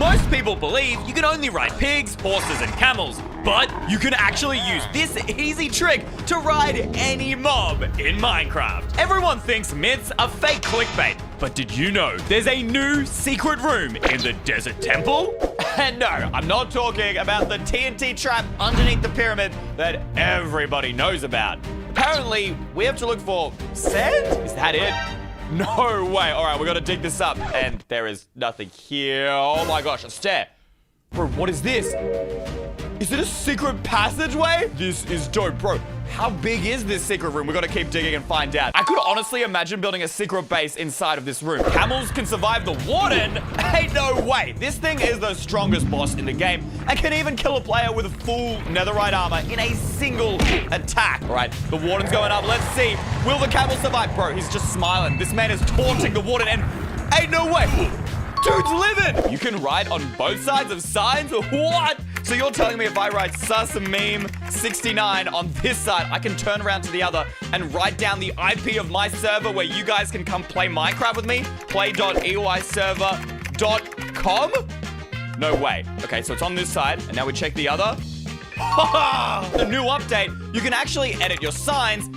Most people believe you can only ride pigs, horses, and camels, but you can actually use this easy trick to ride any mob in Minecraft. Everyone thinks myths are fake clickbait, but did you know there's a new secret room in the desert temple? And no, I'm not talking about the TNT trap underneath the pyramid that everybody knows about. Apparently, we have to look for sand? Is that it? No way. All right, we got to dig this up. And there is nothing here. Oh my gosh, a stair. Bro, what is this? Is it a secret passageway? This is dope, bro. How big is this secret room? We gotta keep digging and find out. I could honestly imagine building a secret base inside of this room. Camels can survive the warden? Ain't no way. This thing is the strongest boss in the game and can even kill a player with full netherite armor in a single attack. All right, the warden's going up. Let's see. Will the camel survive? Bro, he's just smiling. This man is taunting the warden and ain't no way. Dude's living! You can ride on both sides of signs? What? So you're telling me if I write sus meme 69 on this side, I can turn around to the other and write down the IP of my server where you guys can come play Minecraft with me? play.eyserver.com? No way. Okay, so it's on this side, and now we check the other. The new update, you can actually edit your signs,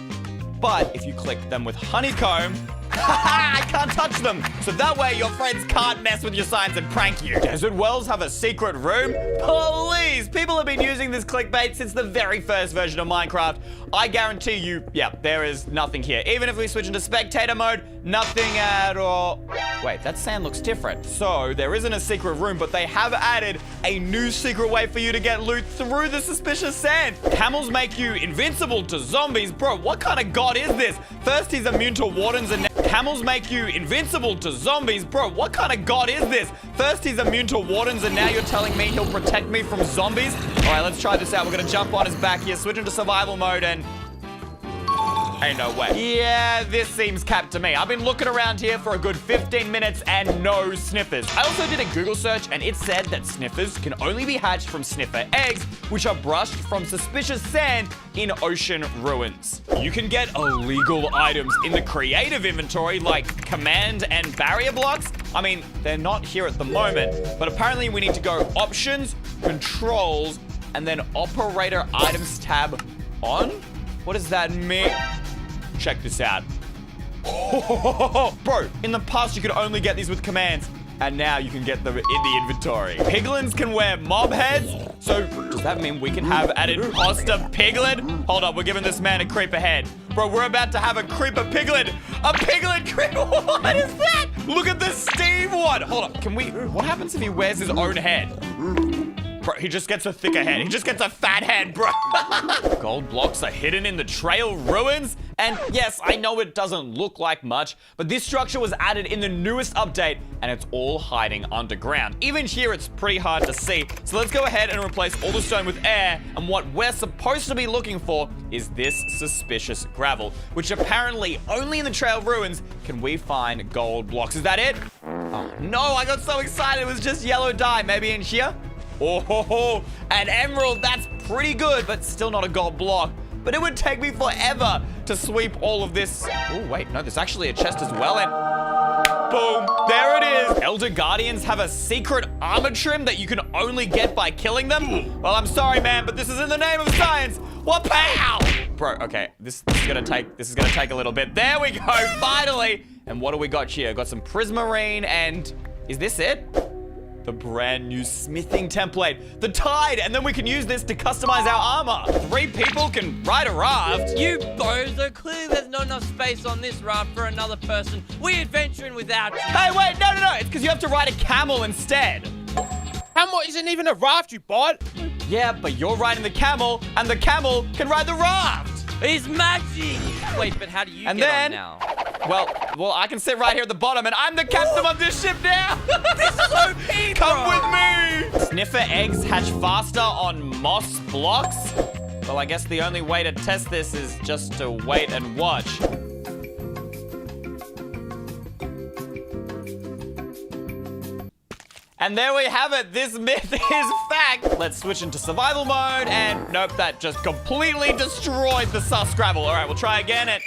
but if you click them with honeycomb, I can't touch them. So that way your friends can't mess with your signs and prank you. Desert wells have a secret room? Please! People have been using this clickbait since the very first version of Minecraft. I guarantee you, yeah, there is nothing here. Even if we switch into spectator mode, nothing at all. Wait, that sand looks different. So there isn't a secret room, but they have added a new secret way for you to get loot through the suspicious sand. Camels make you invincible to zombies. Bro, what kind of god is this? First he's immune to wardens and camels make you invincible to zombies. Bro, what kind of god is this? First he's immune to wardens and now you're telling me he'll protect me from zombies? All right, let's try this out. We're gonna jump on his back here, switch into survival mode and... ain't no way. Yeah, this seems capped to me. I've been looking around here for a good 15 minutes and no sniffers. I also did a Google search and it said that sniffers can only be hatched from sniffer eggs, which are brushed from suspicious sand in ocean ruins. You can get illegal items in the creative inventory like command and barrier blocks. I mean, they're not here at the moment, but apparently we need to go options, controls, and then operator items tab on? What does that mean? Check this out. Bro, in the past you could only get these with commands, and now you can get them in the inventory. Piglins can wear mob heads, so does that mean we can have an imposter piglin? Hold up, we're giving this man a creeper head. Bro, we're about to have a creeper piglin. A piglin creeper, what is that? Look at the Steve one. Hold up, can we, what happens if he wears his own head? Bro, he just gets a thicker head. He just gets a fat head, bro. Gold blocks are hidden in the trail ruins. And yes, I know it doesn't look like much, but this structure was added in the newest update and it's all hiding underground. Even here, it's pretty hard to see. So let's go ahead and replace all the stone with air. And what we're supposed to be looking for is this suspicious gravel, which apparently only in the trail ruins can we find gold blocks. Is that it? Oh, no, I got so excited. It was just yellow dye. Maybe in here? Oh, ho, ho. An emerald, that's pretty good, but still not a gold block. But it would take me forever to sweep all of this. Oh, wait, no, there's actually a chest as well, and boom, there it is. Elder Guardians have a secret armor trim that you can only get by killing them. Well, I'm sorry, man, but this is in the name of science. What, pow? Bro, okay, this is gonna take a little bit. There we go, finally. And what do we got here? Got some prismarine, and is this it? The brand new smithing template, the tide, and then we can use this to customize our armor. 3 people can ride a raft. You bozo, clearly there's not enough space on this raft for another person. We adventuring without you. Hey, wait, no, it's because you have to ride a camel instead. Camel isn't even a raft, you bot. Yeah, but you're riding the camel, and the camel can ride the raft. It's magic. Wait, but how do you get on now? Well, I can sit right here at the bottom, and I'm the captain of this ship now. This is OP, Come with me. Sniffer eggs hatch faster on moss blocks. Well, I guess the only way to test this is just to wait and watch. And there we have it. This myth is fact. Let's switch into survival mode. And nope, that just completely destroyed the sus gravel. All right, we'll try again. And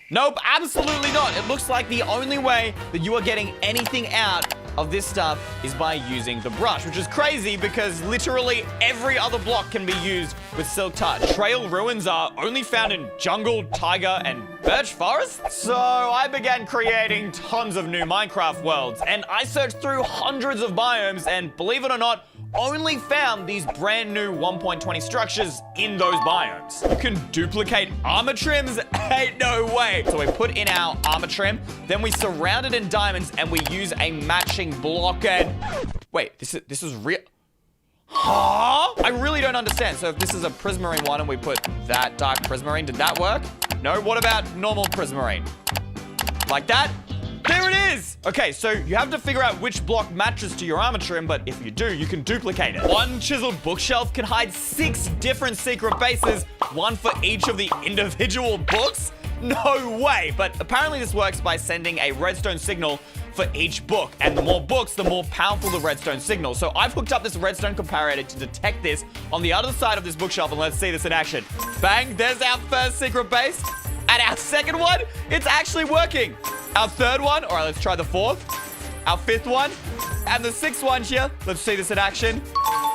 nope, absolutely not. It looks like the only way that you are getting anything out of this stuff is by using the brush, which is crazy because literally every other block can be used with Silk Touch. Trail ruins are only found in jungle, taiga, and birch forests. So I began creating tons of new Minecraft worlds, and I searched through hundreds of biomes, and believe it or not, only found these brand new 1.20 structures in those biomes. You can duplicate armor trims? Ain't no way. So we put in our armor trim, then we surround it in diamonds, and we use a matching block and... Wait, this is real... Huh? I really don't understand. So if this is a prismarine one and we put that dark prismarine, did that work? No, what about normal prismarine? Like that? There it is! Okay, so you have to figure out which block matches to your armor trim, but if you do, you can duplicate it. One chiseled bookshelf can hide 6 different secret bases, one for each of the individual books? No way! But apparently this works by sending a redstone signal for each book, and the more books, the more powerful the redstone signal. So I've hooked up this redstone comparator to detect this on the other side of this bookshelf, and let's see this in action. Bang, there's our first secret base. And our second one, it's actually working. Our third one, all right, let's try the fourth. Our fifth one, and the sixth one here. Let's see this in action.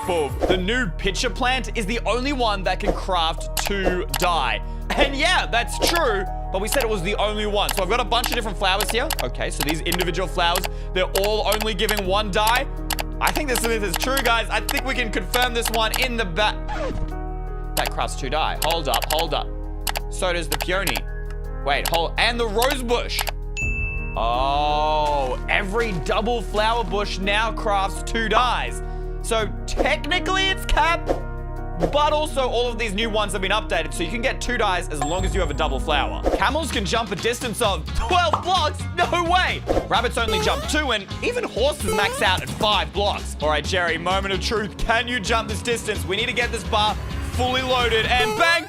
Boom. The new pitcher plant is the only one that can craft 2 dye. And yeah, that's true, but we said it was the only one. So I've got a bunch of different flowers here. Okay, so these individual flowers, they're all only giving 1 dye. I think this myth is true, guys. I think we can confirm this one in the back. That crafts 2 dye. Hold up, hold up. So does the peony. Wait, hold, and the rose bush. Oh, every double flower bush now crafts 2 dyes. So technically it's capped, but also all of these new ones have been updated, so you can get 2 dyes as long as you have a double flower. Camels can jump a distance of 12 blocks? No way! Rabbits only jump 2, and even horses max out at 5 blocks. All right, Jerry, moment of truth. Can you jump this distance? We need to get this bar fully loaded, and bang!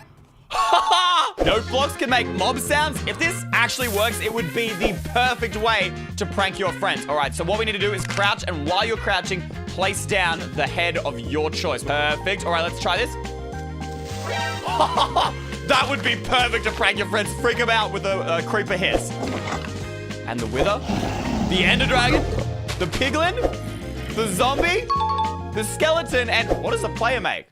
Note blocks can make mob sounds. If this actually works, it would be the perfect way to prank your friends. All right, so what we need to do is crouch, and while you're crouching, place down the head of your choice. Perfect. All right, let's try this. That would be perfect to prank your friends. Freak them out with a creeper hiss. And the wither, the ender dragon, the piglin, the zombie, the skeleton, and what does the player make?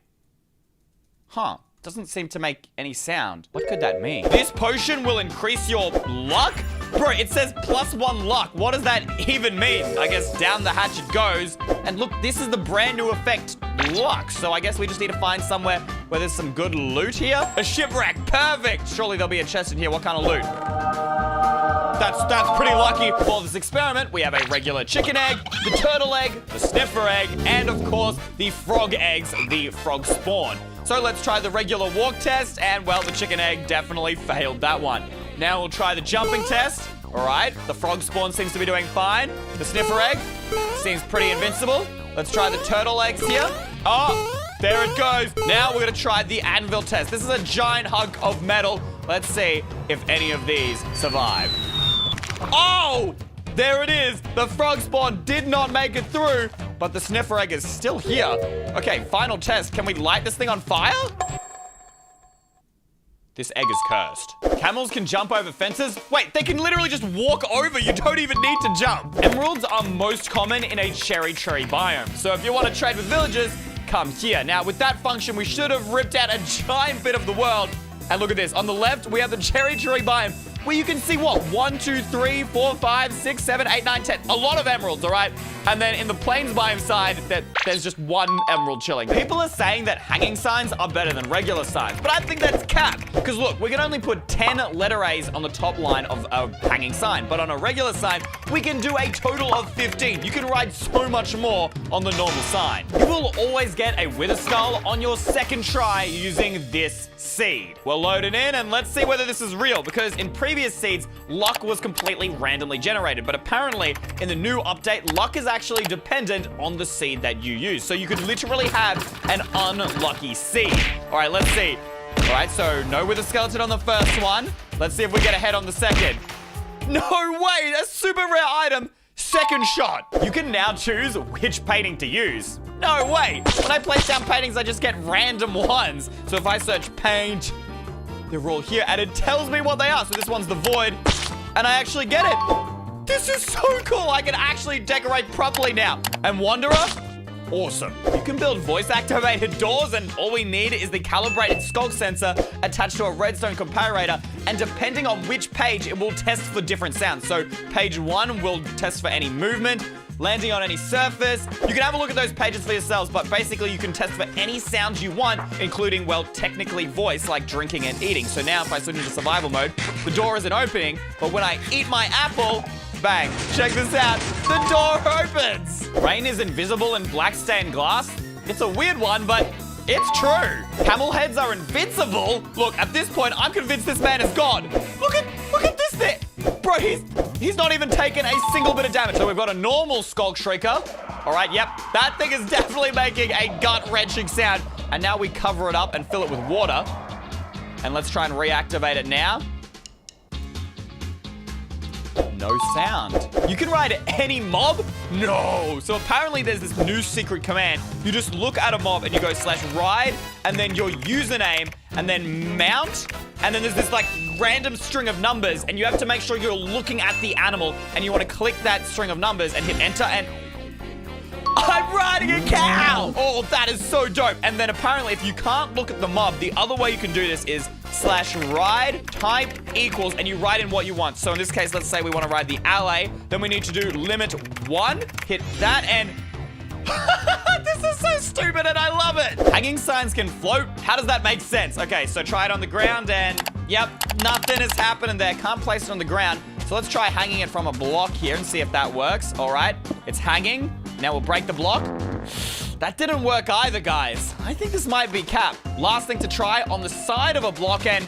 Huh. Doesn't seem to make any sound. What could that mean? This potion will increase your luck? Bro, it says +1 luck. What does that even mean? I guess down the hatch it goes. And look, this is the brand new effect, luck. So I guess we just need to find somewhere where there's some good loot here. A shipwreck, perfect. Surely there'll be a chest in here. What kind of loot? That's pretty lucky. For this experiment, we have a regular chicken egg, the turtle egg, the sniffer egg, and of course, the frog eggs, the frog spawn. So let's try the regular walk test, and well, the chicken egg definitely failed that one. Now we'll try the jumping test. All right, the frog spawn seems to be doing fine. The sniffer egg seems pretty invincible. Let's try the turtle eggs here. Oh, there it goes. Now we're gonna try the anvil test. This is a giant hunk of metal. Let's see if any of these survive. Oh, there it is. The frog spawn did not make it through, but the sniffer egg is still here. Okay, final test. Can we light this thing on fire? This egg is cursed. Camels can jump over fences? Wait, they can literally just walk over. You don't even need to jump. Emeralds are most common in a cherry tree biome. So if you want to trade with villagers, come here. Now, with that function, we should have ripped out a giant bit of the world. And look at this. On the left, we have the cherry tree biome, where you can see what? 1, 2, 3, 4, 5, 6, 7, 8, 9, 10. A lot of emeralds, all right? And then in the plains biome side, there's just 1 emerald chilling. People are saying that hanging signs are better than regular signs, but I think that's cap. Because look, we can only put 10 letter A's on the top line of a hanging sign, but on a regular sign, we can do a total of 15. You can write so much more on the normal sign. You will always get a wither skull on your second try using this seed. We'll load it in, and let's see whether this is real, because in previous seeds, luck was completely randomly generated, but apparently in the new update, luck is actually dependent on the seed that you use. So you could literally have an unlucky seed. All right, let's see. All right, so no wither skeleton on the first one. Let's see if we get a head on the second. No way, a super rare item. Second shot. You can now choose which painting to use. No way. When I place down paintings, I just get random ones. So if I search paint, they're all here, and it tells me what they are. So this one's the void, and I actually get it. This is so cool. I can actually decorate properly now. And Wanderer? Awesome. You can build voice-activated doors, and all we need is the calibrated skulk sensor attached to a redstone comparator, and depending on which page, it will test for different sounds. So page 1 will test for any movement, landing on any surface. You can have a look at those pages for yourselves, but basically you can test for any sounds you want, including, well, technically voice, like drinking and eating. So now if I switch into survival mode, the door isn't opening, but when I eat my apple, bang, check this out, the door opens. Rain is invisible in black stained glass. It's a weird one, but it's true. Camel heads are invincible. Look, at this point, I'm convinced this man is God. Look at this thing. Bro, he's not even taken a single bit of damage. So we've got a normal Skulk Shrieker. All right, yep, that thing is definitely making a gut-wrenching sound. And now we cover it up and fill it with water. And let's try and reactivate it now. No sound. You can ride any mob? No. So apparently there's this new secret command. You just look at a mob and you go /ride and then your username and then mount. And then there's this like random string of numbers and you have to make sure you're looking at the animal and you want to click that string of numbers and hit enter and I'm riding a cow! Oh, that is so dope. And then apparently if you can't look at the mob, the other way you can do this is /ride type equals and you write in what you want. So in this case, let's say we want to ride the alley. Then we need to do limit 1, hit that and this is so stupid and I love it. Hanging signs can float. How does that make sense? Okay, so try it on the ground and yep, nothing is happening there. Can't place it on the ground. So let's try hanging it from a block here and see if that works. All right, it's hanging. Now we'll break the block. That didn't work either, guys. I think this might be cap. Last thing to try on the side of a block and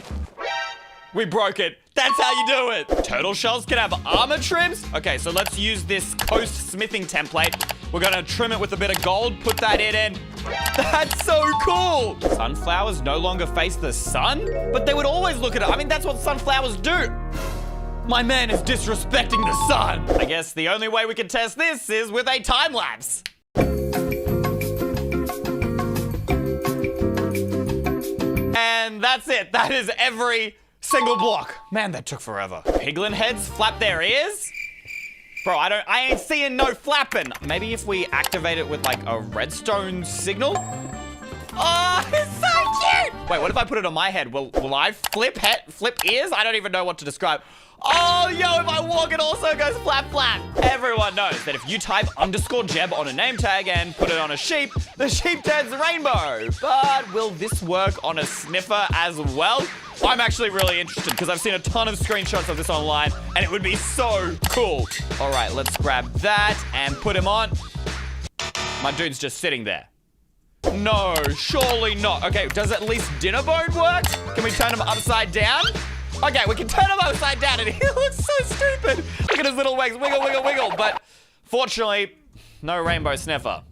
we broke it. That's how you do it. Turtle shells can have armor trims. Okay, so let's use this coast smithing template. We're gonna trim it with a bit of gold, put that in and that's so cool. Sunflowers no longer face the sun, but they would always look at it. I mean, that's what sunflowers do. My man is disrespecting the sun. I guess the only way we can test this is with a time lapse. And that's it. That is every single block. Man, that took forever. Piglin heads flap their ears? Bro, I ain't seeing no flapping. Maybe if we activate it with like a redstone signal? Oh, it's so cute! Wait, what if I put it on my head? Will I flip ears? I don't even know what to describe. Oh, yo, if I walk, it also goes flap, flap. Everyone knows that if you type _Jeb on a name tag and put it on a sheep, the sheep turns rainbow. But will this work on a sniffer as well? I'm actually really interested because I've seen a ton of screenshots of this online and it would be so cool. All right, let's grab that and put him on. My dude's just sitting there. No, surely not. Okay, does at least Dinnerbone work? Can we turn him upside down? Okay, we can turn him upside down and he looks so stupid. Look at his little legs, wiggle, wiggle, wiggle. But fortunately, no rainbow sniffer.